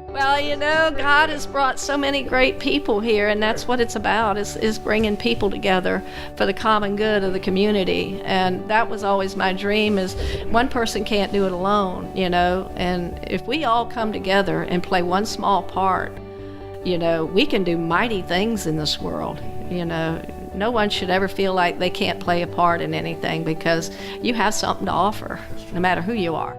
Well, God has brought so many great people here, and that's what it's about, is bringing people together for the common good of the community. And that was always my dream, is one person can't do it alone, and if we all come together and play one small part, we can do mighty things in this world. No one should ever feel like they can't play a part in anything, because you have something to offer, no matter who you are.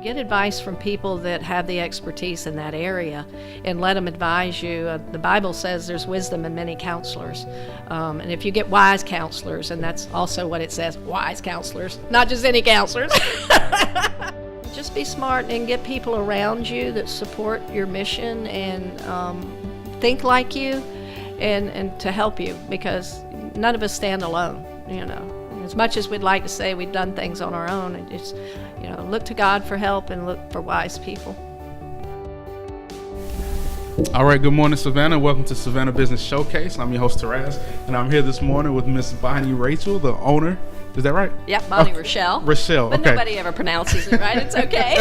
Get advice from people that have the expertise in that area and let them advise you. The Bible says there's wisdom in many counselors. And if you get wise counselors, and that's also what it says, wise counselors, not just any counselors. Just be smart and get people around you that support your mission and think like you and to help you, because none of us stand alone, As much as we'd like to say we've done things on our own, and just, look to God for help and look for wise people. All right, good morning, Savannah. Welcome to Savannah Business Showcase. I'm your host, Taraz, and I'm here this morning with Miss Bonnie Rachael, the owner. Is that right? Yep, Bonnie Rachael. Rachael, but okay. Nobody ever pronounces it right. It's okay.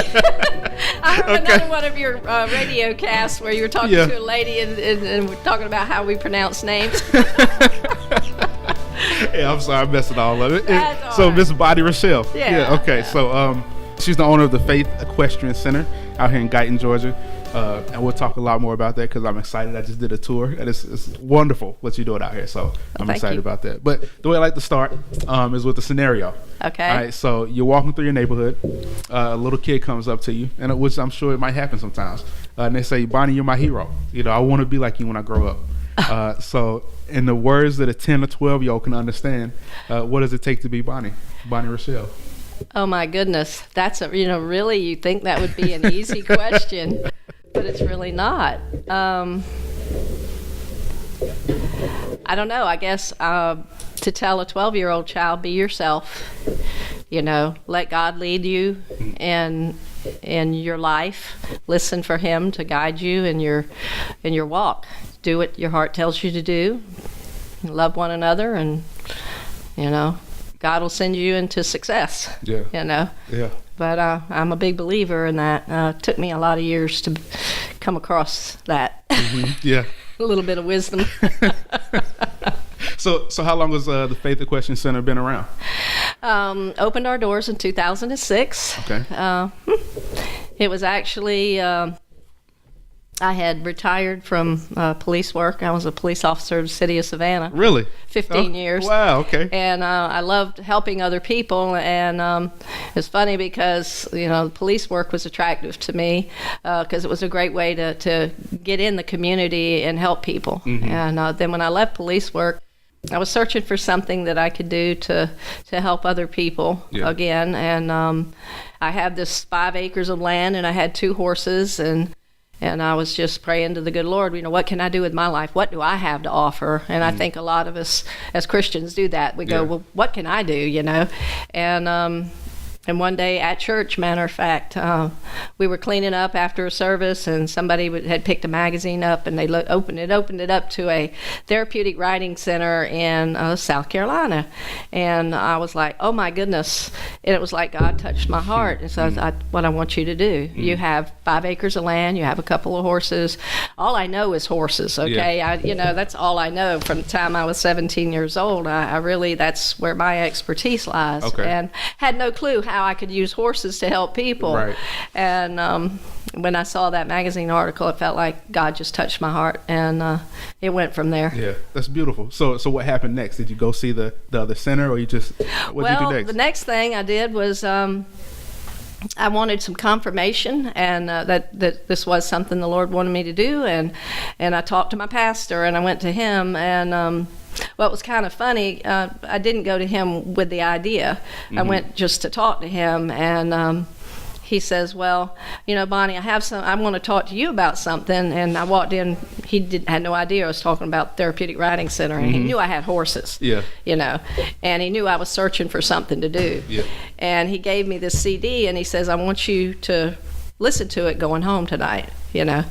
I heard another one of your radio casts where you were talking to a lady and we're talking about how we pronounce names. Yeah, I'm sorry, I messed all of it. That's So, all right. Miss Bonnie Rachael. Yeah. Okay. So, she's the owner of the Faith Equestrian Center out here in Guyton, Georgia. And we'll talk a lot more about that because I'm excited. I just did a tour, and it's wonderful what you're doing out here. So I'm excited about that. But the way I like to start is with a scenario. Okay. All right. So you're walking through your neighborhood. A little kid comes up to you, and which I'm sure it might happen sometimes. And they say, "Bonnie, you're my hero. I want to be like you when I grow up." So in the words that a 10 or 12-year-old can understand, what does it take to be Bonnie Rachael? Oh my goodness, that's really, you think that would be an easy question, but it's really not. I don't know. I guess to tell a 12-year-old child, be yourself. Let God lead you in your life. Listen for Him to guide you in your walk. Do what your heart tells you to do. Love one another, and God will send you into success. Yeah. Yeah. But I'm a big believer in that. It took me a lot of years to come across that. Mm-hmm. Yeah. A little bit of wisdom. So how long has the Faith Equestrian Center been around? Opened our doors in 2006. Okay. It was actually, I had retired from police work. I was a police officer of the city of Savannah. Really? 15 years. Wow, okay. And I loved helping other people, and it's funny because the police work was attractive to me because it was a great way to get in the community and help people. Mm-hmm. And then when I left police work, I was searching for something that I could do to help other people again. And I had this 5 acres of land, and I had 2 horses, and I was just praying to the good Lord, what can I do with my life? What do I have to offer? And I think a lot of us as Christians do that. We go, well, what can I do, And one day at church, matter of fact, we were cleaning up after a service, and somebody had picked a magazine up, and they opened it up to a Therapeutic Writing Center in South Carolina. And I was like, oh my goodness. And it was like God touched my heart. And so what I want you to do, you have 5 acres of land, you have a couple of horses. All I know is horses, okay? Yeah. That's all I know from the time I was 17 years old. I really, that's where my expertise lies. Okay. And had no clue how I could use horses to help people. Right. And when I saw that magazine article, it felt like God just touched my heart, and it went from there. Yeah, that's beautiful. So what happened next? Did you go see the other center, or you just, what did you do next? The next thing I did was I wanted some confirmation, and that this was something the Lord wanted me to do, and I talked to my pastor, and I went to him, and what was kind of funny, I didn't go to him with the idea. Mm-hmm. I went just to talk to him, and he says, well, Bonnie, I want to talk to you about something. And I walked in, he had no idea I was talking about Therapeutic Writing Center, and he knew I had horses. Yeah. And he knew I was searching for something to do. Yeah. And he gave me this CD, and he says, I want you to listen to it going home tonight. you know.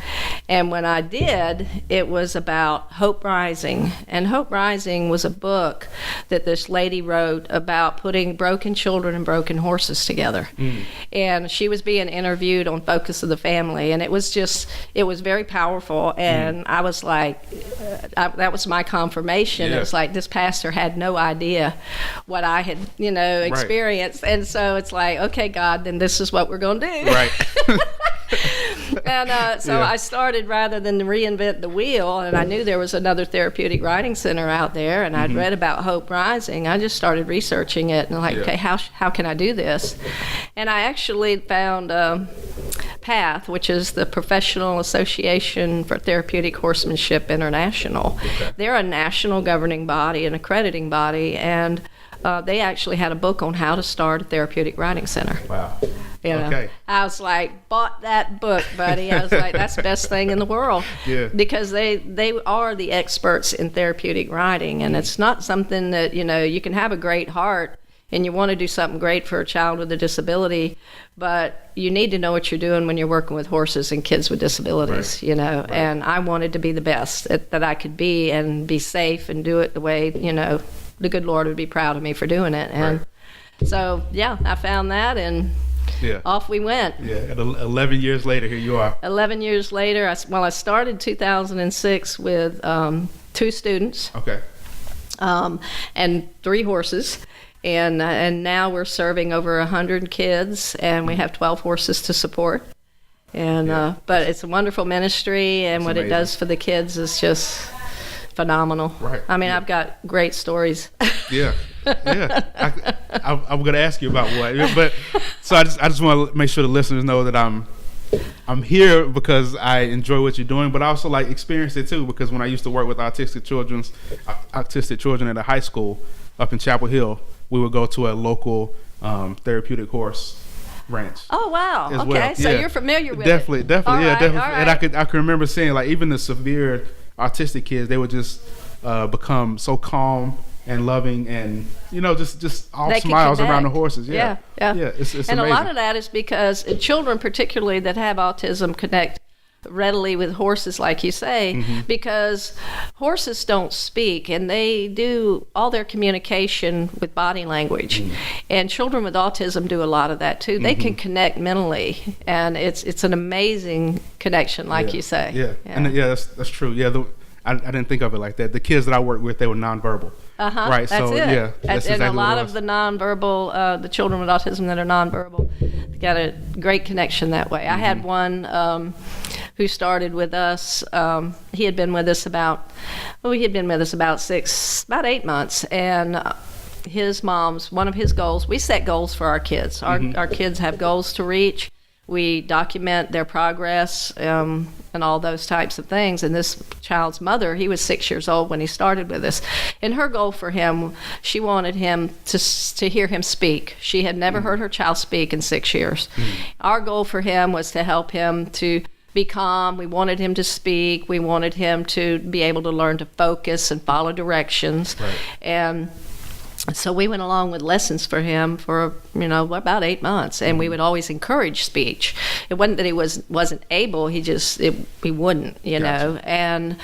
And when I did, it was about Hope Rising. And Hope Rising was a book that this lady wrote about putting broken children and broken horses together. And she was being interviewed on Focus of the Family, and it was very powerful. And I was like, that was my confirmation. It was like, this pastor had no idea what I had, experienced. And so it's like, okay, God, then this is what we're going to do. Right. And I started, rather than reinvent the wheel, and I knew there was another therapeutic writing center out there, and I'd read about Hope Rising. I just started researching it, and okay, how can I do this? And I actually found PATH, which is the Professional Association for Therapeutic Horsemanship International. Okay. They're a national governing body, an accrediting body, and they actually had a book on how to start a therapeutic writing center. Wow. Okay. I was like, bought that book, buddy. I was like, that's the best thing in the world. Yeah. Because they are the experts in therapeutic writing, and it's not something that, you can have a great heart and you want to do something great for a child with a disability, but you need to know what you're doing when you're working with horses and kids with disabilities, Right. And I wanted to be the best that I could be and be safe and do it the way, the good Lord would be proud of me for doing it. And so, I found that, and off we went. Yeah, and 11 years later, here you are. 11 years later, I started 2006 with 2 students. Okay. And 3 horses. And now we're serving over 100 kids, and we have 12 horses to support. And but it's a wonderful ministry, and what it does for the kids is just phenomenal. Right. I mean, I've got great stories. Yeah. I'm going to ask you about what, but so I just want to make sure the listeners know that I'm here because I enjoy what you're doing, but I also like experience it too, because when I used to work with autistic children at a high school up in Chapel Hill, we would go to a local therapeutic horse ranch. Oh wow! Okay, well. So you're familiar with definitely, it. Definitely, All right, definitely. all And right. I can remember seeing, like, even the severe autistic kids, they would just become so calm and loving, and just all They can smiles around the connect. horses. Yeah. It's And amazing. a lot of that is because children, particularly that have autism, connect readily with horses, like you say, because horses don't speak, and they do all their communication with body language. And children with autism do a lot of that too. They can connect mentally, and it's an amazing connection, like you say. And that's true. I didn't think of it like that. The kids that I worked with, they were nonverbal. Right. That's so it. that's And exactly a lot what it of was. the nonverbal, the children with autism that are nonverbal, got a great connection that way. I had one who started with us. He had been with us about 8 months, and his mom's, one of his goals, we set goals for our kids. Our kids have goals to reach. We document their progress and all those types of things. And this child's mother, he was 6 years old when he started with us. And her goal for him, she wanted him to hear him speak. She had never heard her child speak in 6 years. Our goal for him was to help him to be calm. We wanted him to speak. We wanted him to be able to learn to focus and follow directions. Right. And so we went along with lessons for him for about 8 months, and we would always encourage speech. It wasn't that he wasn't able; he wouldn't, know. And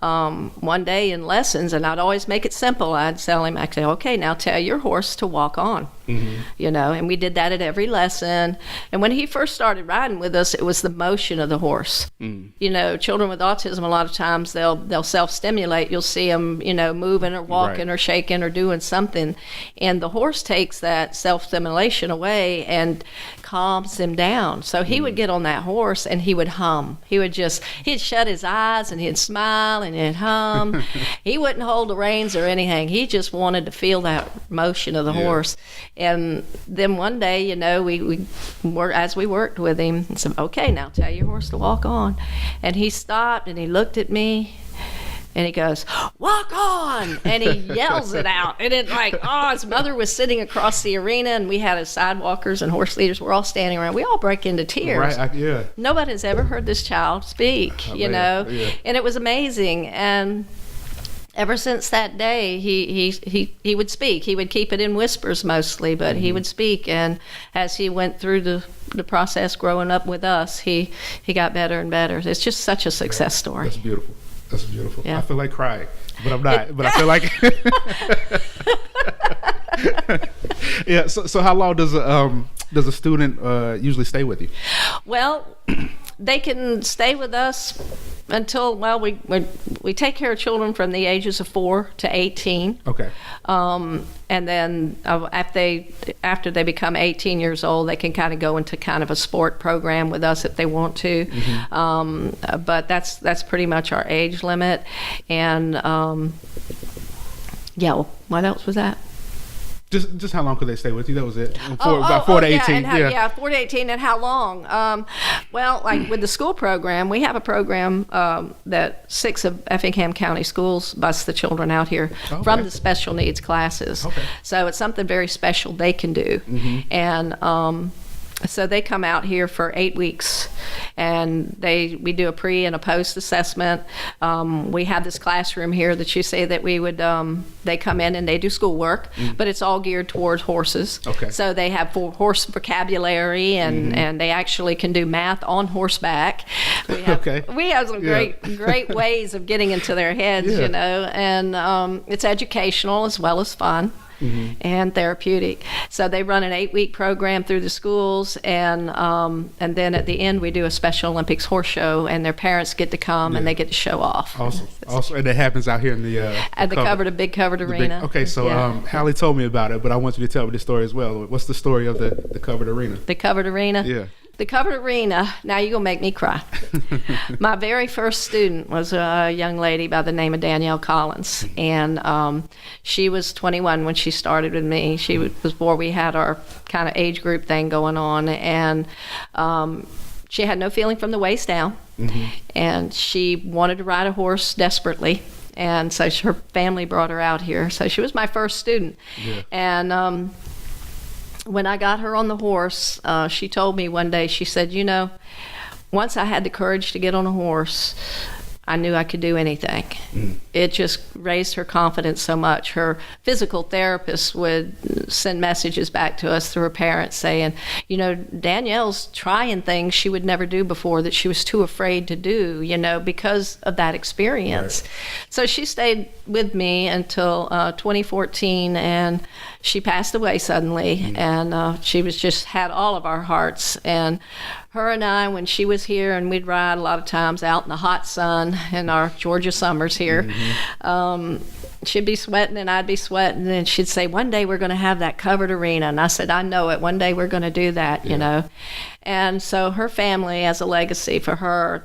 one day in lessons, and I'd always make it simple. I'd say, okay, now tell your horse to walk on. And we did that at every lesson. And when he first started riding with us, it was the motion of the horse. Children with autism, a lot of times they'll self-stimulate. You'll see them, moving or walking or shaking or doing something, and the horse takes that self-stimulation away and calms him down. So he would get on that horse and he would hum. He'd shut his eyes and he'd smile and he'd hum. He wouldn't hold the reins or anything. He just wanted to feel that motion of the horse. And then one day, as we worked with him, I said, okay, now tell your horse to walk on. And he stopped and he looked at me and he goes, walk on! And he yells it out. And it's like, his mother was sitting across the arena, and we had his sidewalkers and horse leaders. We're all standing around. We all break into tears. Right, Nobody's ever heard this child speak, Yeah. And it was amazing. And ever since that day, he would speak. He would keep it in whispers mostly, but he would speak. And as he went through the process growing up with us, he got better and better. It's just such a success story. That's beautiful. That's beautiful. Yeah. I feel like crying, but I'm not. But I feel like. Yeah. So how long does a student usually stay with you? Well, they can stay with us until, well, we take care of children from the ages of 4 to 18. Okay. And then after they become 18 years old, they can kind of go into kind of a sport program with us if they want to. But that's pretty much our age limit. And yeah, what else was that? Just how long could they stay with you? That was it. About 4 to 18. Yeah, 4 to 18, and how long? Well, like with the school program, we have a program that 6 of Effingham County schools bus the children out here from the special needs classes. Okay. So it's something very special they can do, and so they come out here for 8 weeks, and we do a pre and a post assessment. We have this classroom here that you say that we would. They come in and they do schoolwork, but it's all geared towards horses. Okay. So they have horse vocabulary, and they actually can do math on horseback. We have some great ways of getting into their heads, you know, and it's educational as well as fun. And therapeutic. So they run an 8-week program through the schools, and then at the end we do a Special Olympics horse show, and their parents get to come and they get to show off. Awesome. And that happens out here in the big covered arena. Okay, so Hallie told me about it, but I want you to tell me the story as well. What's the story of the covered arena? The covered arena? Yeah. The covered arena, now you're going to make me cry. My very first student was a young lady by the name of Danielle Collins, and she was 21 when she started with me. She was before we had our kind of age group thing going on, and she had no feeling from the waist down, and she wanted to ride a horse desperately. And so her family brought her out here. So she was my first student. Yeah. And when I got her on the horse, she told me one day, she said, you know, once I had the courage to get on a horse, I knew I could do anything. It just raised her confidence so much. Her physical therapist would send messages back to us through her parents saying, you know, Danielle's trying things she would never do before that she was too afraid to do, you know, because of that experience. Right. So she stayed with me until 2014, and she passed away suddenly, and she was just had all of our hearts. And her and I, when she was here, and we'd ride a lot of times out in the hot sun in our Georgia summers here, she'd be sweating and I'd be sweating, and she'd say, one day we're going to have that covered arena. And I said, I know it. One day we're going to do that, you know. And so her family, as a legacy for her,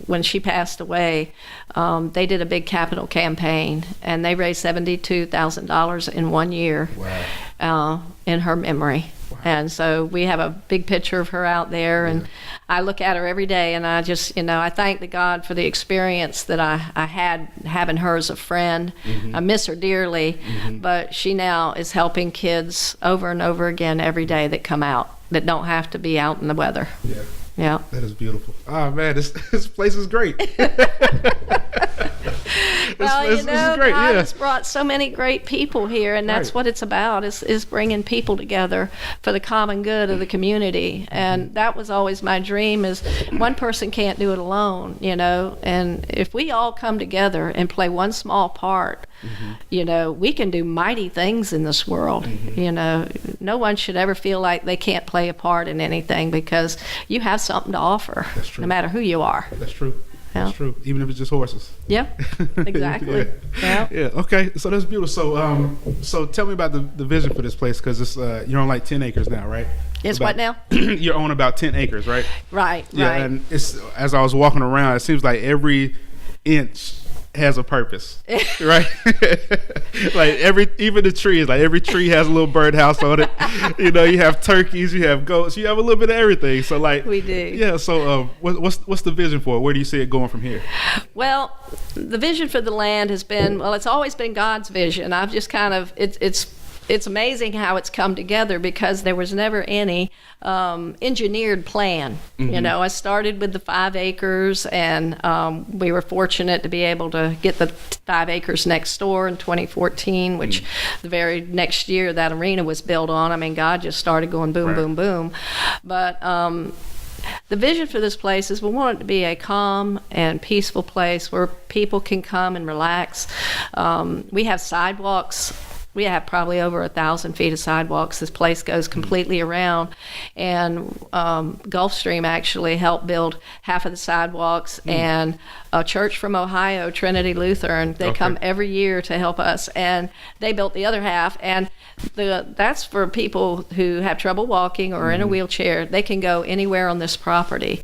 when she passed away, they did a big capital campaign, and they raised $72,000 in 1 year in her memory. Wow. And so we have a big picture of her out there, and I look at her every day, and I just, you know, I thank the God for the experience that I had having her as a friend. I miss her dearly, but she now is helping kids over and over again every day that come out, that don't have to be out in the weather. Yeah. That is beautiful. Oh man, this place is great. Well, you know, God has brought so many great people here, and that's what it's about, is bringing people together for the common good of the community. And that was always my dream, is one person can't do it alone, you know, and if we all come together and play one small part, you know, we can do mighty things in this world. You know, no one should ever feel like they can't play a part in anything, because you have something to offer, no matter who you are. That's true. That's true. Even if it's just horses. Yeah, exactly. Yeah. Okay. So that's beautiful. So tell me about the vision for this place, because it's you're on like 10 acres now, right? It's what now? You're on about 10 acres, right? Right. Yeah. Right. And it's, as I was walking around, it seems like every inch has a purpose, right? Like even the trees, like every tree has a little birdhouse on it. You know, you have turkeys, you have goats, you have a little bit of everything. So like we do. Yeah. So what's the vision for it? Where do you see it going from here? Well, the vision for the land has been, it's always been God's vision. I've just kind of it's it's amazing how it's come together, because there was never any engineered plan. You know, I started with the 5 acres, and we were fortunate to be able to get the 5 acres next door in 2014, which the very next year that arena was built on. I mean, God just started going boom, boom, boom. But the vision for this place is we want it to be a calm and peaceful place where people can come and relax. We have sidewalks. We have probably over 1,000 feet of sidewalks. This place goes completely around, and Gulfstream actually helped build half of the sidewalks, and a church from Ohio, Trinity Lutheran, they come every year to help us, and they built the other half, and that's for people who have trouble walking or in a wheelchair. They can go anywhere on this property.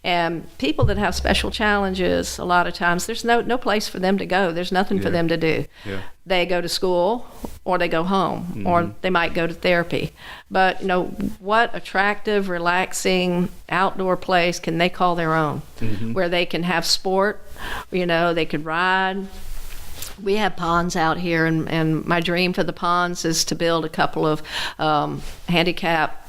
And people that have special challenges, a lot of times, there's no place for them to go. There's nothing for them to do. Yeah. They go to school, or they go home, or they might go to therapy. But, you know, what attractive, relaxing, outdoor place can they call their own, where they can have sport, you know, they could ride. We have ponds out here, and my dream for the ponds is to build a couple of handicap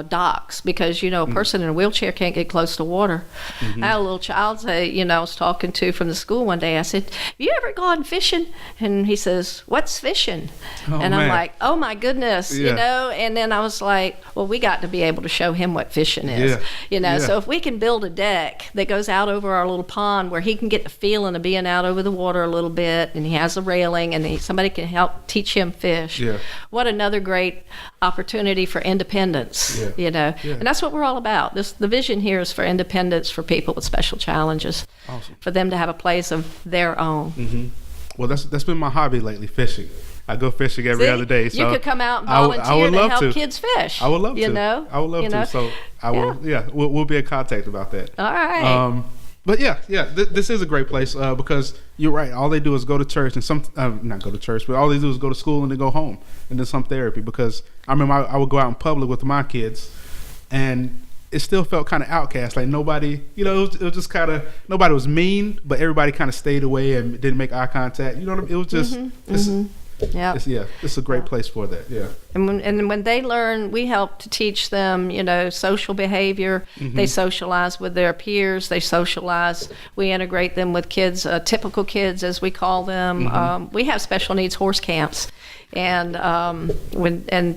docks, because, you know, a person in a wheelchair can't get close to water. I had a little child say, you know, I was talking to from the school one day, I said, have you ever gone fishing? And he says, what's fishing? And I'm like, oh my goodness, you know. And then I was like, well, we got to be able to show him what fishing is, you know. So if we can build a deck that goes out over our little pond where he can get the feeling of being out over the water a little bit, and he has a railing, and somebody can help teach him fish, what another great opportunity for independence. You know, and that's what we're all about. The vision here is for independence for people with special challenges, for them to have a place of their own. Well, that's been my hobby lately, fishing. I go fishing every other day. So you could come out and volunteer to help kids fish. I would love to. You know, I would love to. So I will. We'll be in contact about that. All right. But this is a great place because you're right. All they do is go to church and not go to church, but all they do is go to school and then go home and then some therapy. Because I remember I would go out in public with my kids, and it still felt kind of outcast. Like nobody, you know, it was just kind of, nobody was mean, but everybody kind of stayed away and didn't make eye contact. You know what I mean? It was just, it's a great place for that. Yeah. And when they learn, we help to teach them, you know, social behavior. They socialize with their peers. They socialize. We integrate them with kids, typical kids, as we call them. We have special needs horse camps. And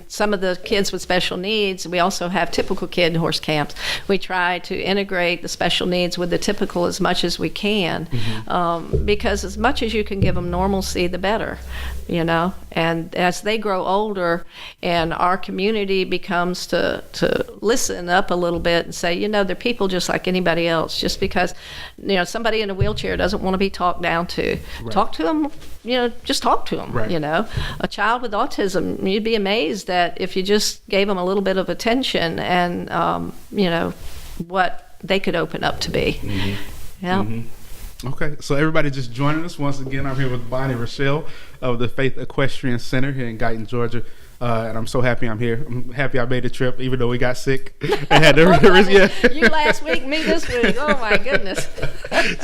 some of the kids with special needs, we also have typical kid horse camps. We try to integrate the special needs with the typical as much as we can, because as much as you can give them normalcy, the better, you know. And as they grow older, and our community becomes to listen up a little bit and say, you know, they're people just like anybody else. Just because, you know, somebody in a wheelchair doesn't want to be talked down to, talk to them. You know, just talk to them. You know, a child with autism, you'd be amazed that if you just gave them a little bit of attention and you know, what they could open up to be. Okay, so everybody just joining us once again. I'm here with Bonnie Rachael of the Faith Equestrian Center here in Guyton, Georgia. And I'm so happy I'm here. I'm happy I made the trip, even though we got sick. I had to You last week, me this week. Oh my goodness.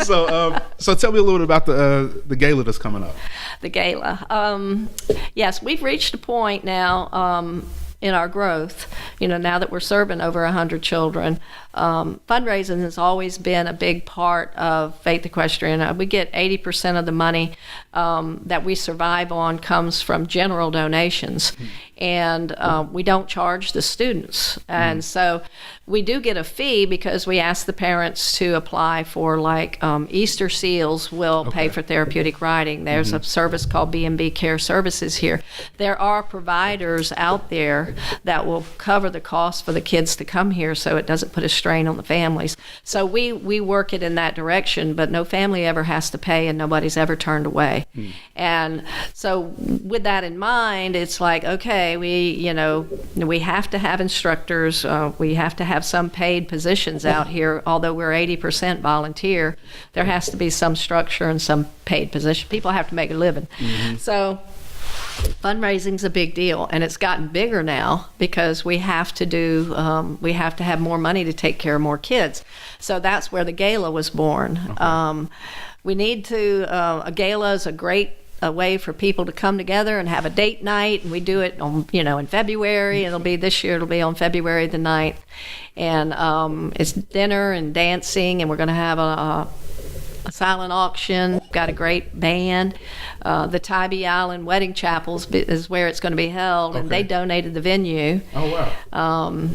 So tell me a little bit about the gala that's coming up. The gala. Yes, we've reached a point now in our growth, you know, now that we're serving over 100 children. Fundraising has always been a big part of Faith Equestrian. We get 80% of the money that we survive on comes from general donations, and we don't charge the students. And so we do get a fee because we ask the parents to apply for, like, Easter seals will pay for therapeutic riding. There's a service called B&B Care Services here. There are providers out there that will cover the cost for the kids to come here, so it doesn't put a strain on the families. So we work it in that direction, but no family ever has to pay, and nobody's ever turned away. And so with that in mind, it's like, okay, we have to have instructors, we have to have some paid positions out here. Although we're 80% volunteer, there has to be some structure and some paid position. People have to make a living. So fundraising's a big deal, and it's gotten bigger now because we have to have more money to take care of more kids. So that's where the gala was born. We need to, a gala is a great a way for people to come together and have a date night, and we do it on, in February. This year it'll be on February the 9th, and it's dinner and dancing, and we're going to have a silent auction. Got a great band. The Tybee Island Wedding Chapels is where it's going to be held, and they donated the venue. Oh, wow.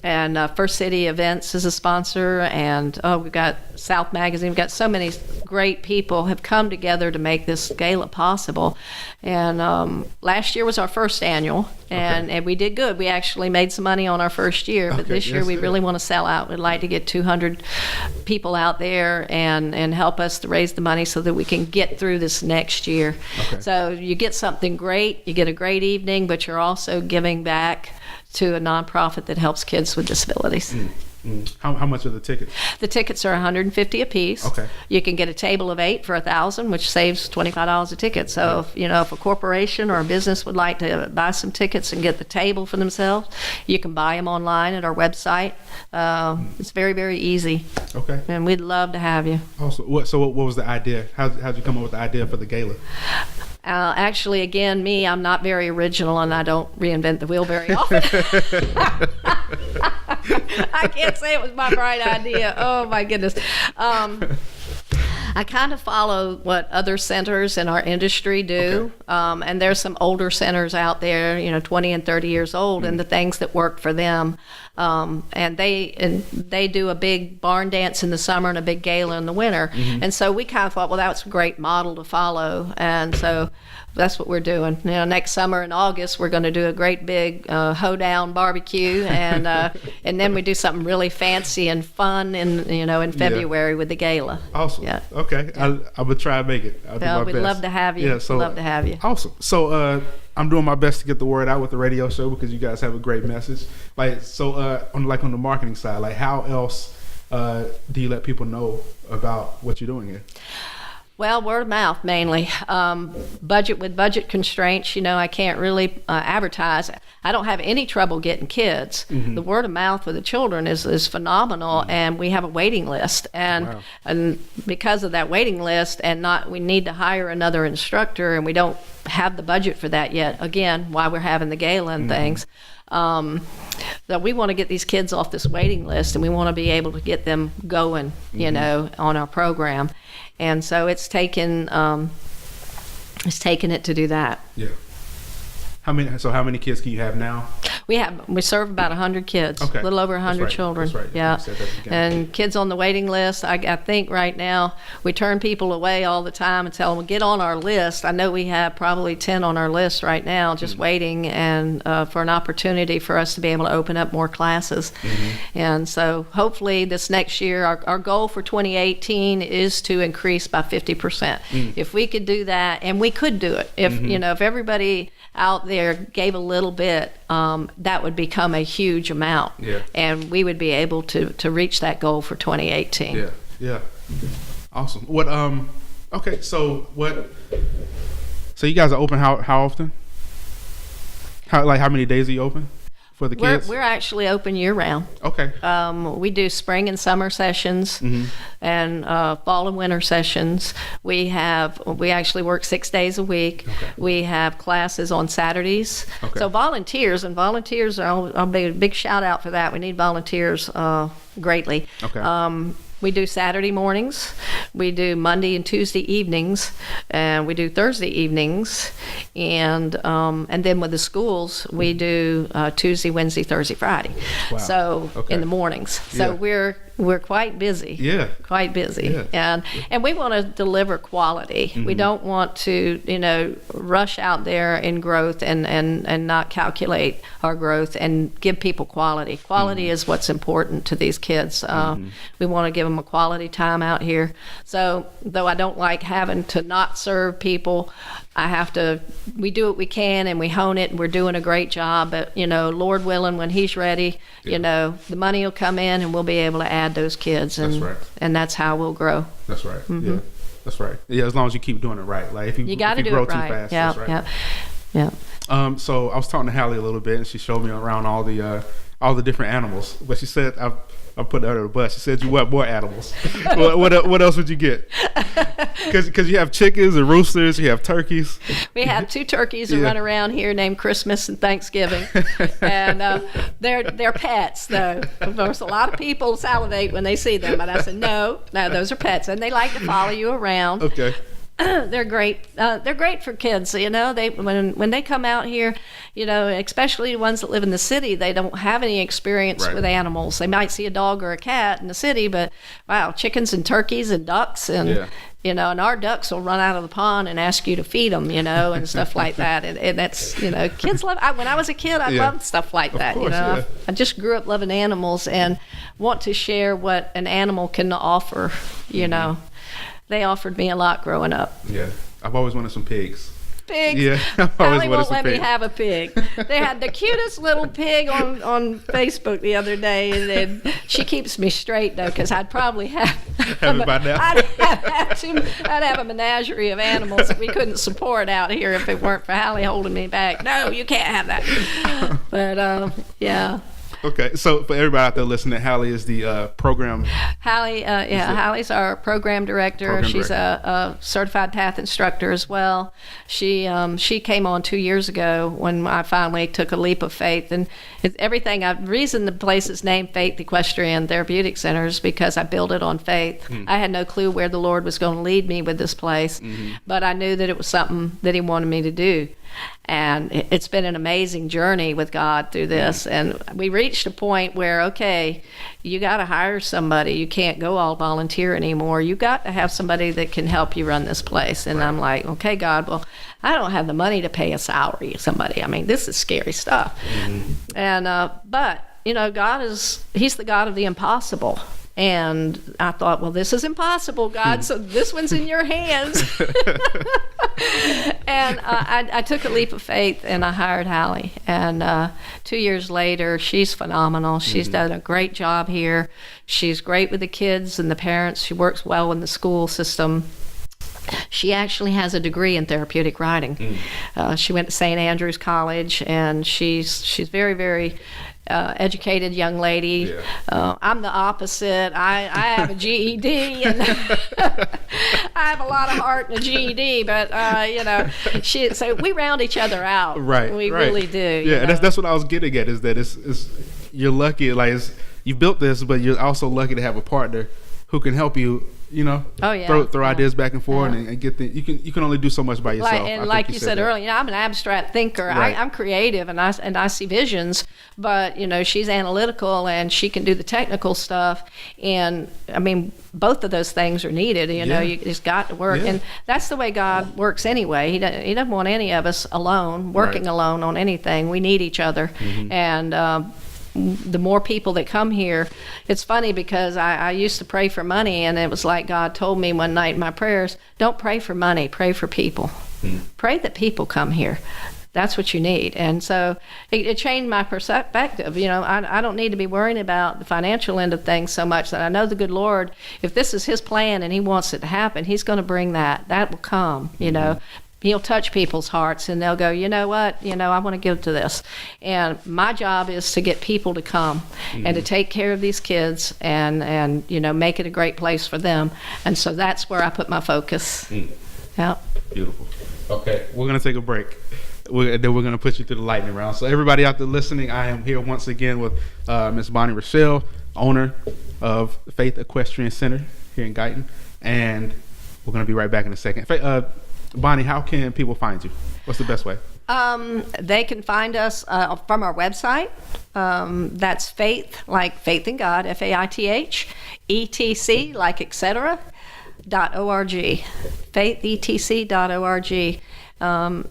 And First City Events is a sponsor, and we've got South Magazine. We've got so many great people have come together to make this gala possible. And last year was our first annual, and we did good. We actually made some money on our first year, but this year we really want to sell out. We'd like to get 200 people out there and help us to raise the money so that we can get through this next year. So you get something great, you get a great evening, but you're also giving back to a nonprofit that helps kids with disabilities. How much are the tickets? The tickets are $150 a piece. You can get a table of 8 for $1,000, which saves $25 a ticket. So if a corporation or a business would like to buy some tickets and get the table for themselves, you can buy them online at our website. It's very, very easy. And we'd love to have you. So what was the idea? How'd you come up with the idea for the gala? Actually, again, I'm not very original, and I don't reinvent the wheel very often. I can't say it was my bright idea. Oh, my goodness. I kind of follow what other centers in our industry do, and there's some older centers out there, 20 and 30 years old, and the things that work for them. And they do a big barn dance in the summer and a big gala in the winter. And so we kind of thought, well, that's a great model to follow. And so that's what we're doing. Next summer in August, we're going to do a great big hoedown barbecue, and then we do something really fancy and fun in February with the gala. Awesome. Yeah. Okay. Yeah. I'm gonna try and make it. I'll do my we'd best. love to have you. Yeah. So love to have you. Awesome. So I'm doing my best to get the word out with the radio show because you guys have a great message. On the marketing side, how else do you let people know about what you're doing here? Well, word of mouth mainly. Budget constraints, I can't really advertise. I don't have any trouble getting kids. The word of mouth with the children is phenomenal, and we have a waiting list. And because of that waiting list, we need to hire another instructor, and we don't have the budget for that yet. Again, why we're having the gala and things. So we want to get these kids off this waiting list, and we want to be able to get them going, on our program. And so it's taken it to do that. Yeah. How many kids can you have now? We serve about 100 kids, a little over 100 children. That's right. Yeah. And kids on the waiting list, I think right now we turn people away all the time and tell them, get on our list. I know we have probably 10 on our list right now just waiting and for an opportunity for us to be able to open up more classes. And so hopefully this next year, our goal for 2018 is to increase by 50%. If we could do that, and we could do it, if everybody out there gave a little bit, that would become a huge amount. And we would be able to reach that goal for 2018. Yeah. Awesome. What so you guys are open how often? How many days are you open for the kids? We're actually open year round. We do spring and summer sessions and fall and winter sessions. We actually work 6 days a week. We have classes on Saturdays. So volunteers are I'll be a big shout out for that. We need volunteers greatly. We do Saturday mornings, we do Monday and Tuesday evenings, and we do Thursday evenings, and then with the schools we do Tuesday, Wednesday, Thursday, Friday. So in the mornings. So we're quite busy. Quite busy. And we want to deliver quality. We don't want to rush out there in growth and not calculate our growth and give people quality. Quality is what's important to these kids. We want to give them a quality time out here. So though I don't like having to not serve people, we do what we can and we hone it, and we're doing a great job. But Lord willing, when He's ready, the money will come in and we'll be able to add those kids, and and that's how we'll grow. That's right. Yeah, that's right. Yeah, as long as you keep doing it right. Like if you got to do grow it right. too fast, that's right. Yeah. So I was talking to Hallie a little bit, and she showed me around all all the different animals, but she said I put her under the bus. She said you want more animals. what else would you get? Because you have chickens and roosters, you have turkeys. We have 2 turkeys that run around here named Christmas and Thanksgiving, and they're pets though. There's a lot of people salivate when they see them, but I said no, those are pets, and they like to follow you around. Okay. They're great. They're great for kids. You know, they when they come out here, you know, especially the ones that live in the city, they don't have any experience with animals. They might see a dog or a cat in the city, but wow, chickens and turkeys and ducks and you know, and our ducks will run out of the pond and ask you to feed them, you know, and stuff like that. And that's, you know, kids love. When I was a kid, I loved stuff like that. Course, you know, I just grew up loving animals and want to share what an animal can offer. You know. They offered me a lot growing up. Yeah, I've always wanted some pigs. Pigs? Yeah, I've always Allie won't let me have a pig. They had the cutest little pig on Facebook the other day, and she keeps me straight though, because I'd probably have it by now. I'd have a menagerie of animals that we couldn't support out here if it weren't for Hallie holding me back. No, you can't have that. But yeah. Okay, so for everybody out there listening, Hallie is the program. Hallie's our program director. She's a certified path instructor as well. She came on 2 years ago when I finally took a leap of faith, and the reason the place is named Faith Equestrian Therapeutic Center is because I built it on faith. I had no clue where the Lord was going to lead me with this place, but I knew that it was something that He wanted me to do. And it's been an amazing journey with God through this. And we reached a point where, okay, you got to hire somebody. You can't go all volunteer anymore. You got to have somebody that can help you run this place. And I'm like, okay, God, well, I don't have the money to pay a salary to somebody. I mean, this is scary stuff. And but, you know, He's the God of the impossible. And I thought, well, this is impossible, God, so this one's in your hands. And I took a leap of faith, and I hired Hallie. And 2 years later, she's phenomenal. She's done a great job here. She's great with the kids and the parents. She works well in the school system. She actually has a degree in therapeutic riding. She went to St. Andrews College, and she's very, very educated young lady. I'm the opposite. I have a GED, and I have a lot of heart and a GED, but you know, so we round each other out. Right. We really do. Yeah, and that's what I was getting at, is that it's you're lucky, like you built this, but you're also lucky to have a partner who can help you. You know, throw ideas back and forth and get you can only do so much by yourself. And like you said earlier, I'm an abstract thinker. I'm creative, and I see visions, but you know, she's analytical and she can do the technical stuff. And I mean, both of those things are needed. You know, you just got to work, and that's the way God works anyway. He doesn't want any of us alone, working alone on anything. We need each other, and the more people that come here, it's funny because I used to pray for money, and it was like God told me one night in my prayers, don't pray for money, pray for people. Pray that people come here. That's what you need. And so it changed my perspective. You know, I don't need to be worrying about the financial end of things so much, that I know the good Lord, if this is His plan and He wants it to happen, He's going to bring that will come, you know. He'll touch people's hearts, and they'll go, you know what, you know, I want to give to this. And my job is to get people to come and to take care of these kids and you know, make it a great place for them. And so that's where I put my focus. Yeah. Beautiful. Okay, we're going to take a break. Then we're going to put you through the lightning round. So everybody out there listening, I am here once again with Miss Bonnie Rachael, owner of Faith Equestrian Center here in Guyton. And we're going to be right back in a second. Bonnie, how can people find you? What's the best way? They can find us from our website. That's faith, like faith in God, FAITH, ETC, like etc. .org, faithetc.org.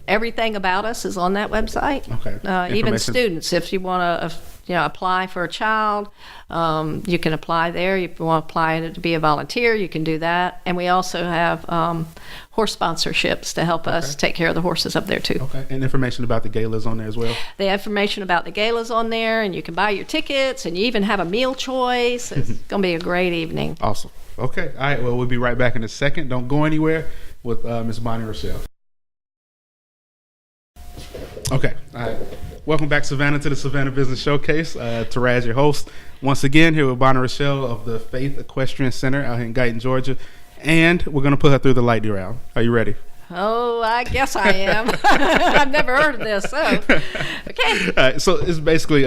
Everything about us is on that website. Okay. Even students, if you want to apply for a child, you can apply there. If you want to apply to be a volunteer, you can do that. And we also have horse sponsorships to help us take care of the horses up there too. Okay. And information about the galas on there as well? The information about the galas on there, and you can buy your tickets, and you even have a meal choice. It's going to be a great evening. Awesome. Okay. All right. Well, we'll be right back in a second. Don't go anywhere with Miss Bonnie Rachael. Okay. All right. Welcome back, Savannah, to the Savannah Business Showcase. Taraz, your host, once again here with Rachael of the Faith Equestrian Center out here in Guyton, Georgia. And we're going to put her through the lightning round. Are you ready? Oh, I guess I am. I've never heard of this, so okay. All right, so it's basically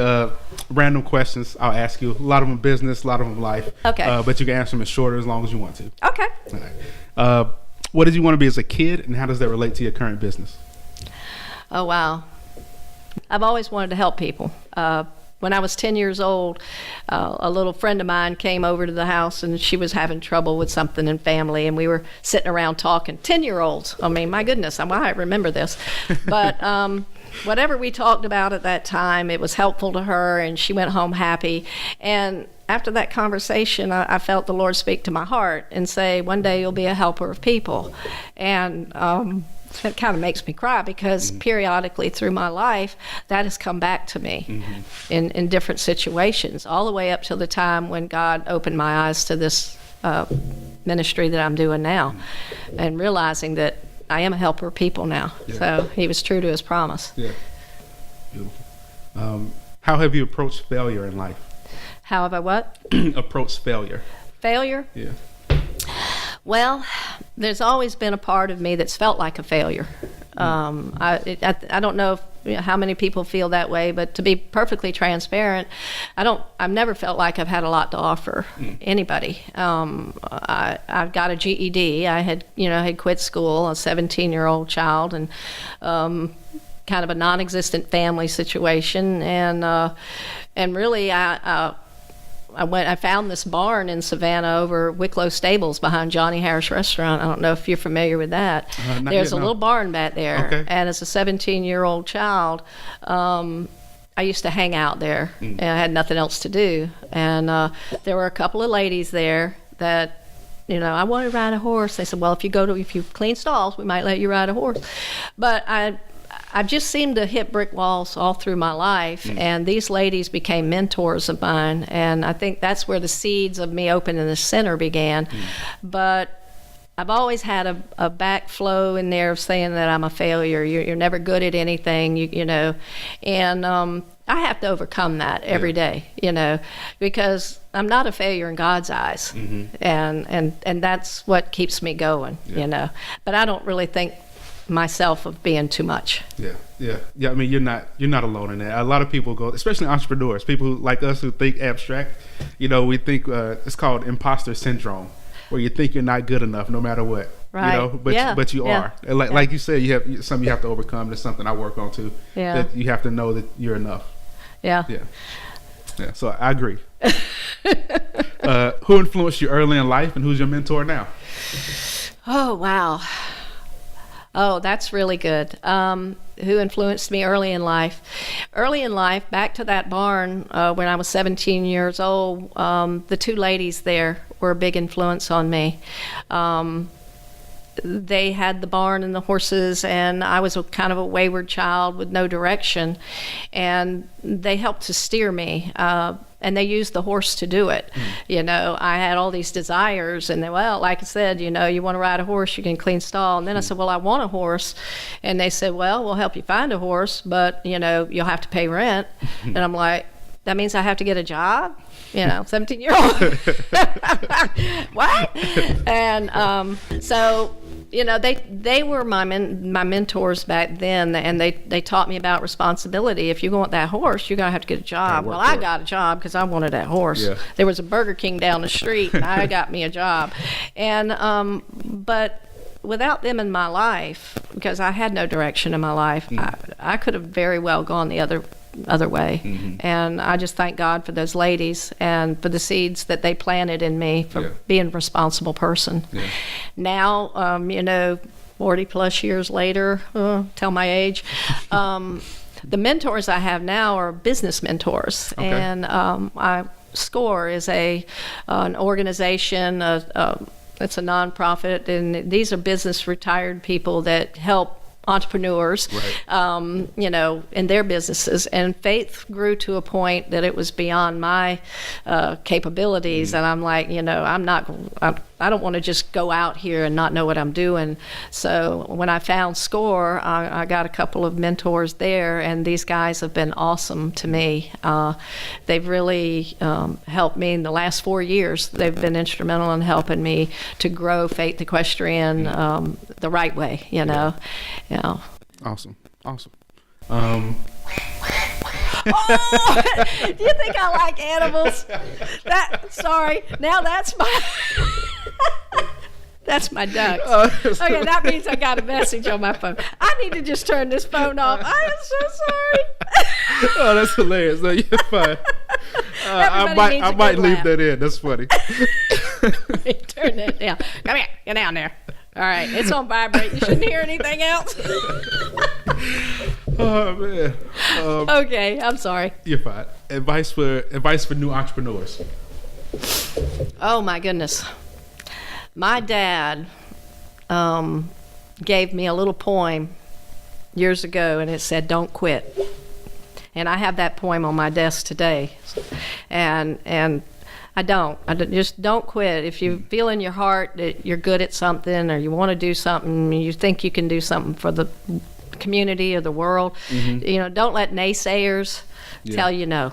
random questions I'll ask you. A lot of them business, a lot of them life. Okay. But you can answer them as short or as long as you want to. Okay. All right. What did you want to be as a kid, and how does that relate to your current business? Oh, wow. I've always wanted to help people. When I was 10 years old, a little friend of mine came over to the house, and she was having trouble with something in family, and we were sitting around talking. 10-year-olds. I mean, my goodness, I remember this. But whatever we talked about at that time, it was helpful to her, and she went home happy. And after that conversation, I felt the Lord speak to my heart and say, one day you'll be a helper of people. And it kind of makes me cry because periodically through my life, that has come back to me in different situations, all the way up till the time when God opened my eyes to this ministry that I'm doing now, and realizing that I am a helper of people now. Yeah. So he was true to his promise. Yeah. Beautiful. How have you approached failure in life? How have I what? Approached failure. Failure? Yeah. Well, there's always been a part of me that's felt like a failure. I don't know how many people feel that way, but to be perfectly transparent, I've never felt like I've had a lot to offer anybody. I've got a GED. I had quit school, a 17-year-old child, and kind of a non-existent family situation, and really I found this barn in Savannah over Wicklow Stables behind Johnny Harris Restaurant. I don't know if you're familiar with that. There's a little barn back there. Okay. And as a 17-year-old child, I used to hang out there, and I had nothing else to do. And there were a couple of ladies there that, I wanted to ride a horse. They said, well, if you clean stalls, we might let you ride a horse. But I just seemed to hit brick walls all through my life, and these ladies became mentors of mine, and I think that's where the seeds of me opening the center began. But I've always had a backflow in there of saying that I'm a failure. You're never good at anything, and I have to overcome that every day, because I'm not a failure in God's eyes, and that's what keeps me going, But I don't really think myself of being too much. Yeah. I mean, you're not alone in that. A lot of people go, especially entrepreneurs, people like us who think abstract. We think it's called imposter syndrome, where you think you're not good enough no matter what. Right. But you are. And like you said, you have something you have to overcome. There's something I work on too. Yeah. That you have to know that you're enough. Yeah. So I agree. Who influenced you early in life, and who's your mentor now? Oh, wow. Oh, that's really good. Who influenced me early in life? Early in life, back to that barn when I was 17 years old, the two ladies there were a big influence on me. They had the barn and the horses, and I was kind of a wayward child with no direction, and they helped to steer me. And they used the horse to do it. I had all these desires, and like I said, you want to ride a horse, you can clean stall. And then I said, well, I want a horse. And they said, well, we'll help you find a horse, but, you'll have to pay rent. And I'm like, that means I have to get a job? 17-year-old. What? And so, they were my mentors back then, and they taught me about responsibility. If you want that horse, you're going to have to get a job. Well, I got a job because I wanted that horse. Yeah. There was a Burger King down the street, and I got me a job. And but without them in my life, because I had no direction in my life, I could have very well gone the other way. And I just thank God for those ladies and for the seeds that they planted in me for being a responsible person. Now, 40 plus years later, tell my age, the mentors I have now are business mentors. Okay. And SCORE is an organization, it's a nonprofit, and these are business retired people that help entrepreneurs, Right. in their businesses. And faith grew to a point that it was beyond my capabilities. And I'm like, I don't want to just go out here and not know what I'm doing. So when I found SCORE, I got a couple of mentors there, and these guys have been awesome to me. They've really helped me in the last 4 years. They've been instrumental in helping me to grow Faith Equestrian the right way, Yeah. Awesome. Oh, do you think I like animals? Sorry. Now that's my that's my duck. Okay, that means I got a message on my phone. I need to just turn this phone off. I am so sorry. Oh, that's hilarious. No, you're fine. I might leave that in. That's funny. Turn that down. Come here. Get down there. All right, it's on vibrate. You shouldn't hear anything else. Oh man. Okay, I'm sorry. You're fine. Advice for new entrepreneurs. Oh my goodness. My dad gave me a little poem years ago, and it said, "Don't quit." And I have that poem on my desk today, and just don't quit. If you feel in your heart that you're good at something, or you want to do something, you think you can do something for the community or the world, don't let naysayers tell you no.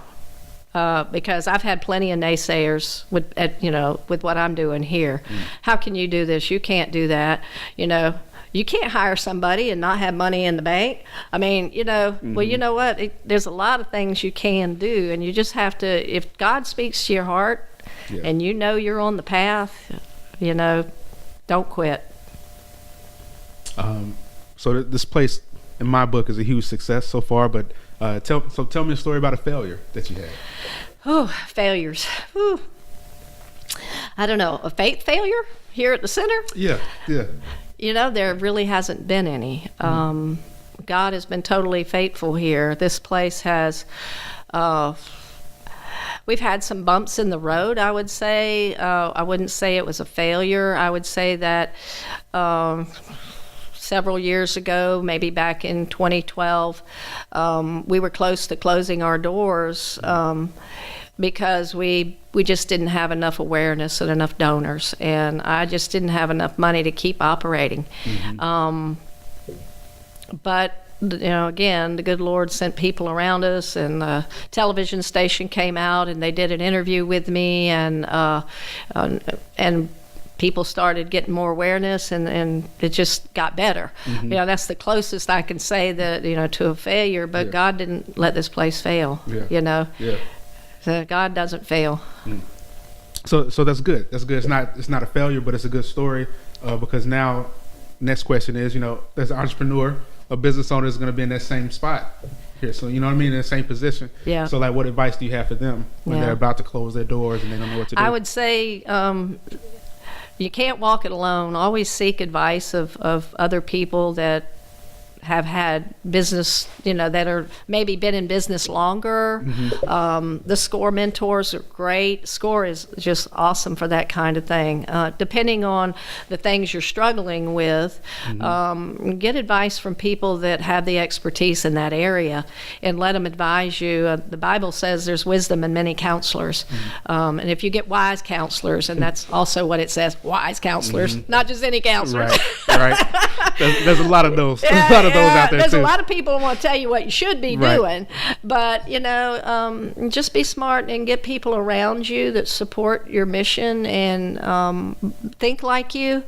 Because I've had plenty of naysayers with what I'm doing here. How can you do this? You can't do that. You can't hire somebody and not have money in the bank. I mean, well, you know what? There's a lot of things you can do, and you just have to, if God speaks to your heart and you're on the path, don't quit. So this place, in my book, is a huge success so far, but tell me a story about a failure that you had. Oh, failures. Ooh. I don't know, a faith failure here at the center? Yeah. There really hasn't been any. God has been totally faithful here. This place has, we've had some bumps in the road, I would say. I wouldn't say it was a failure. I would say that several years ago, maybe back in 2012, we were close to closing our doors because we just didn't have enough awareness and enough donors, and I just didn't have enough money to keep operating. But again, the good Lord sent people around us, and the television station came out and they did an interview with me, and people started getting more awareness, and it just got better. That's the closest I can say that, to a failure, but God didn't let this place fail, So God doesn't fail. So that's good. That's good. It's not a failure, but it's a good story, because now, next question is, there's an entrepreneur, a business owner is going to be in that same spot here. So, in the same position. Yeah. So, what advice do you have for them when they're about to close their doors and they don't know what to do? I would say, you can't walk it alone. Always seek advice of other people that have had business, that are maybe been in business longer. The SCORE mentors are great. SCORE is just awesome for that kind of thing. Depending on the things you're struggling with, get advice from people that have the expertise in that area, and let them advise you. The Bible says there's wisdom in many counselors. And if you get wise counselors, and that's also what it says, wise counselors, not just any counselors. Right. There's a lot of those. Those out there there's too. a lot of people who want to tell you what you should be doing, but just be smart and get people around you that support your mission and think like you,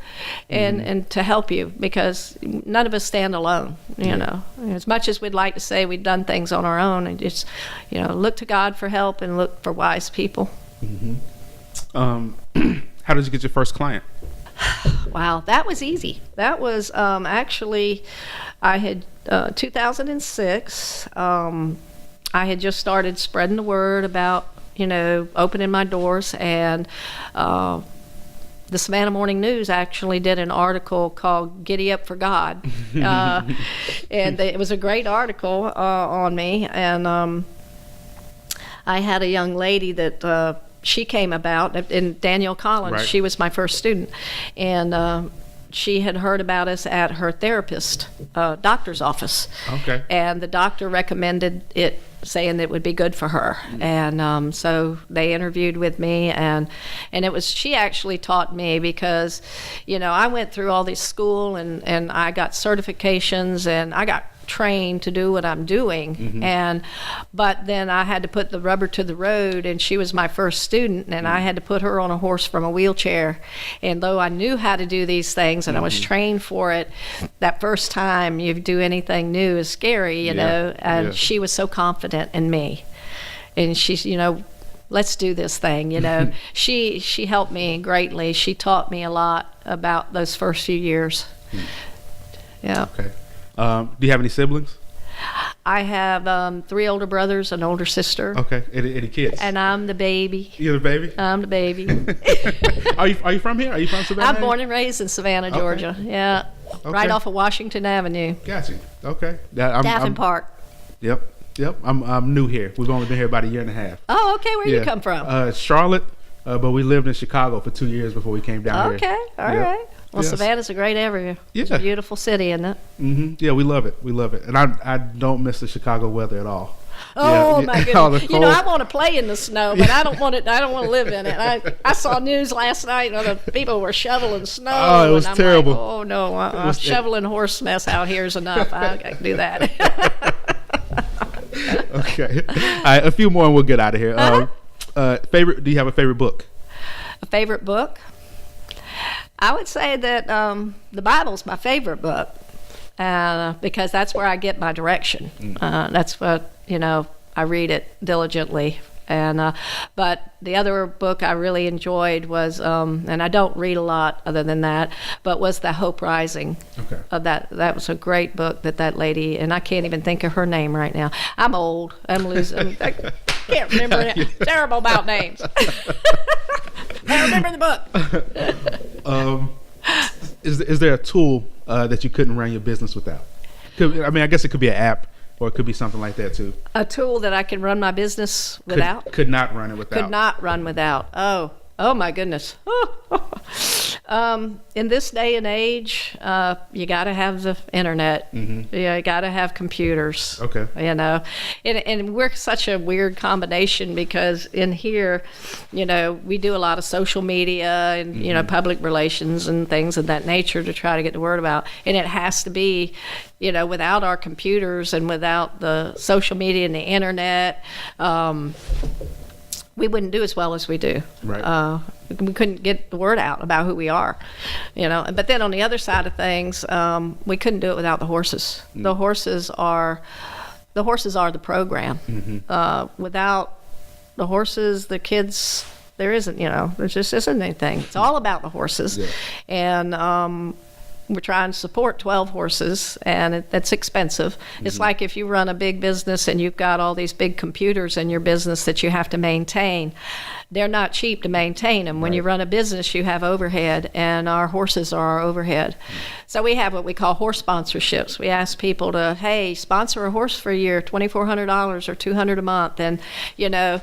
and to help you, because none of us stand alone. As much as we'd like to say we've done things on our own, and just look to God for help and look for wise people. How did you get your first client? Wow, that was easy. That was actually, I had 2006. I had just started spreading the word about opening my doors, and the Savannah Morning News actually did an article called "Giddy Up for God," and it was a great article on me. And I had a young lady that. She came about, and Danielle Collins, she was my first student, and she had heard about us at her therapist, doctor's office. Okay. And the doctor recommended it, saying that it would be good for her. And so they interviewed with me, and it was, she actually taught me, because, you know, I went through all this school and I got certifications and I got trained to do what I'm doing, but then I had to put the rubber to the road, and she was my first student, and I had to put her on a horse from a wheelchair. And though I knew how to do these things and I was trained for it, that first time you do anything new is scary, you know. And she was so confident in me, and she's, you know, let's do this thing, you know. She helped me greatly. She taught me a lot about those first few years. Yeah. Okay. Do you have any siblings? I have 3 older brothers, an older sister. Okay. Any kids? And I'm the baby. You're the baby? I'm the baby. Are you from here? Are you from Savannah? I'm born and raised in Savannah, Georgia. Yeah. Okay. Right off of Washington Avenue. Got you. Okay. Daffin Park. Yep. I'm new here. We've only been here about a year and a half. Oh, okay. Where you come from? Charlotte, but we lived in Chicago for 2 years before we came down here. Okay. All right. Well, Yes. Savannah's a great area. It's a beautiful city, isn't it? Yeah, we love it. We love it. And I don't miss the Chicago weather at all. Oh my all the goodness! You know, cold. I want to play in the snow, but I don't want it. I don't want to live in it. I saw news last night. You know, the people were shoveling snow. Oh, it was and I'm terrible. Like, oh no, shoveling horse mess out here is enough. I can do that. Okay. All right, a few more and we'll get out of here. Favorite? Do you have a favorite book? A favorite book? I would say that the Bible's my favorite book, because that's where I get my direction. That's what, you know, I read it diligently. And but the other book I really enjoyed was, and I don't read a lot other than that, but was The Hope Rising. Okay. That was a great book that lady, and I can't even think of her name right now. I'm old. I'm losing. I can't remember it. Terrible about names. I remember the book. Is there a tool that you couldn't run your business without? I mean, I guess it could be an app, or it could be something like that too. A tool that I can run my business without? Could not run it without. Could not run without. Oh my goodness. In this day and age, you got to have the internet. You got to have computers. Okay. You know, and we're such a weird combination, because in here, you know, we do a lot of social media and, you know, public relations and things of that nature to try to get the word out. And it has to be, you know, without our computers and without the social media and the internet, we wouldn't do as well as we do. Right. We couldn't get the word out about who we are, you know. But then on the other side of things, we couldn't do it without the horses. The horses are the program. Without the horses, the kids, there isn't, you know, there just isn't anything. It's all about the horses. Yeah. And we're trying to support 12 horses, and that's expensive. It's like if you run a big business and you've got all these big computers in your business that you have to maintain. They're not cheap to maintain them. When you run a business, you have overhead, and our horses are our overhead. So we have what we call horse sponsorships. We ask people to, hey, sponsor a horse for a year, $2,400 or $200 a month, and, you know,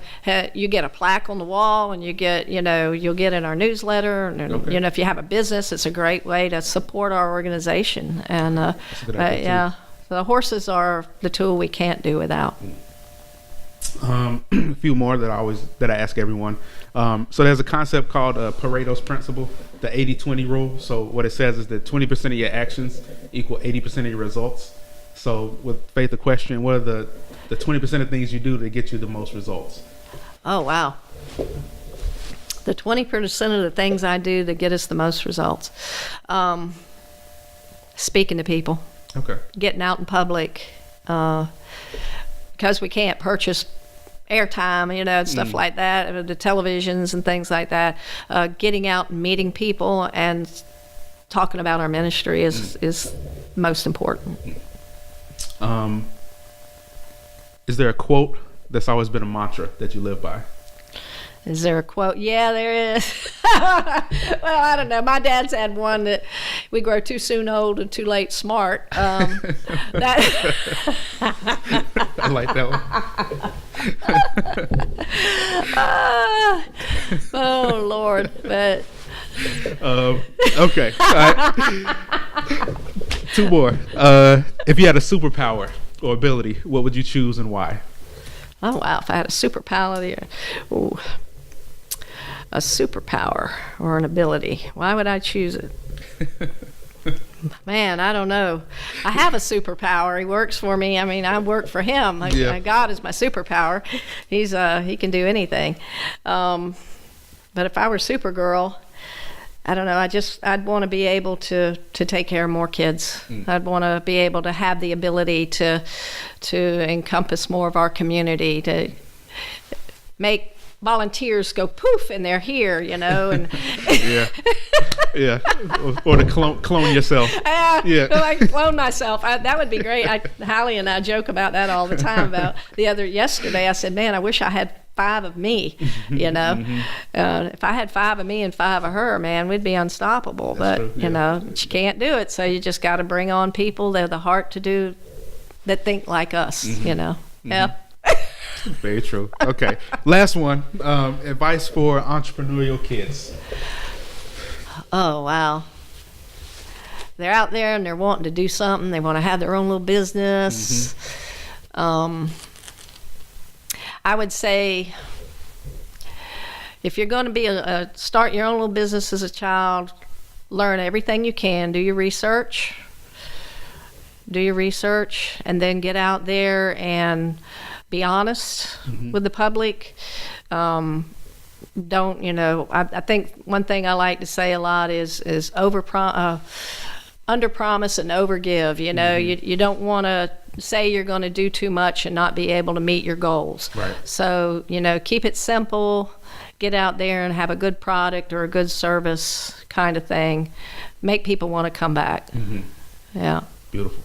you get a plaque on the wall, and you get, you know, you'll get in our newsletter, and you know, if you have a business, it's a great way to support our organization. And That's a good idea, yeah, so the horses are the tool we can't do without. A few more that I ask everyone. So there's a concept called Pareto's principle, the 80-20 rule. So what it says is that 20% of your actions equal 80% of your results. So with Faith Equestrian, what are the 20% of things you do to get you the most results? Oh, wow. The 20% of the things I do to get us the most results. Speaking to people. Okay. Getting out in public. Because we can't purchase airtime, you know, and stuff like that, the televisions and things like that. Getting out and meeting people and talking about our ministry is most important. Is there a quote that's always been a mantra that you live by? Is there a quote? Yeah, there is. Well, I don't know. My dad's had one that we grow too soon old and too late smart. That I like that one. Oh, Lord. But Okay. All right. Two more. If you had a superpower or ability, what would you choose and why? Oh, wow. If I had a superpower, a superpower or an ability, why would I choose it? Man, I don't know. I have a superpower. He works for me. I mean, I work for him. Yeah. God is my superpower. He can do anything. But if I were Supergirl, I don't know. I'd want to be able to take care of more kids. I'd want to be able to have the ability to encompass more of our community, to make volunteers go poof and they're here, and yeah, or to clone yourself. I clone myself. That would be great. Hallie and I joke about that all the time. About yesterday, I said, man, I wish I had 5 of me. If I had 5 of me and 5 of her, man, we'd be unstoppable. That's but true, you can't do it. So you just got to bring on people that have the heart to do, that think like us. Yeah. Very true. Okay. Last one. Advice for entrepreneurial kids. Oh, wow. They're out there and they're wanting to do something. They want to have their own little business. I would say, if you're going to start your own little business as a child, learn everything you can. Do your research, and then get out there and be honest with the public. I think one thing I like to say a lot is under promise and over give. You don't want to say you're going to do too much and not be able to meet your goals. Right. So keep it simple. Get out there and have a good product or a good service kind of thing. Make people want to come back. Yeah. Beautiful.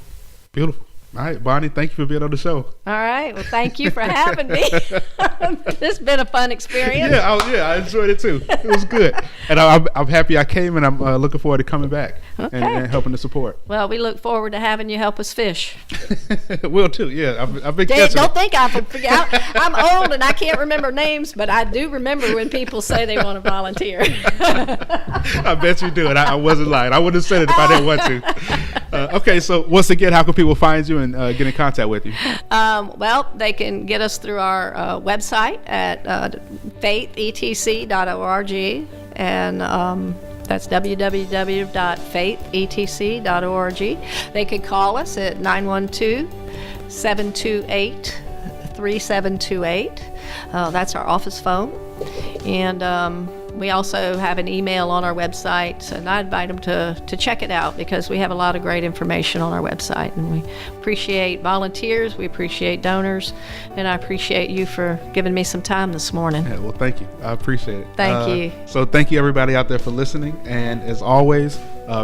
All right, Bonnie, thank you for being on the show. All right. Well, thank you for having me. This has been a fun experience. I enjoyed it too. It was good. And I'm happy I came, and I'm looking forward to coming back and helping to support. Well, we look forward to having you help us fish. Will too, yeah. I've been catching Don't think I forget. I'm old and I can't remember names, but I do remember when people say they want to volunteer. I bet you do, and I wasn't lying. I wouldn't have said it if I didn't want to. Okay, so once again, how can people find you and get in contact with you? Well, they can get us through our website at faithetc.org, and that's www.faithetc.org. They could call us at 912-728-3728. That's our office phone. And we also have an email on our website, and I invite them to check it out, because we have a lot of great information on our website, and we appreciate volunteers, we appreciate donors, and I appreciate you for giving me some time this morning. Yeah, well, thank you. I appreciate it. Thank you. So thank you, everybody out there, for listening, and as always,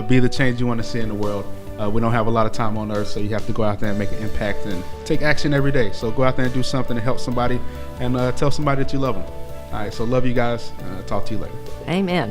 be the change you want to see in the world. We don't have a lot of time on earth, so you have to go out there and make an impact and take action every day. So go out there and do something to help somebody, and tell somebody that you love them. All right, so love you guys. Talk to you later. Amen.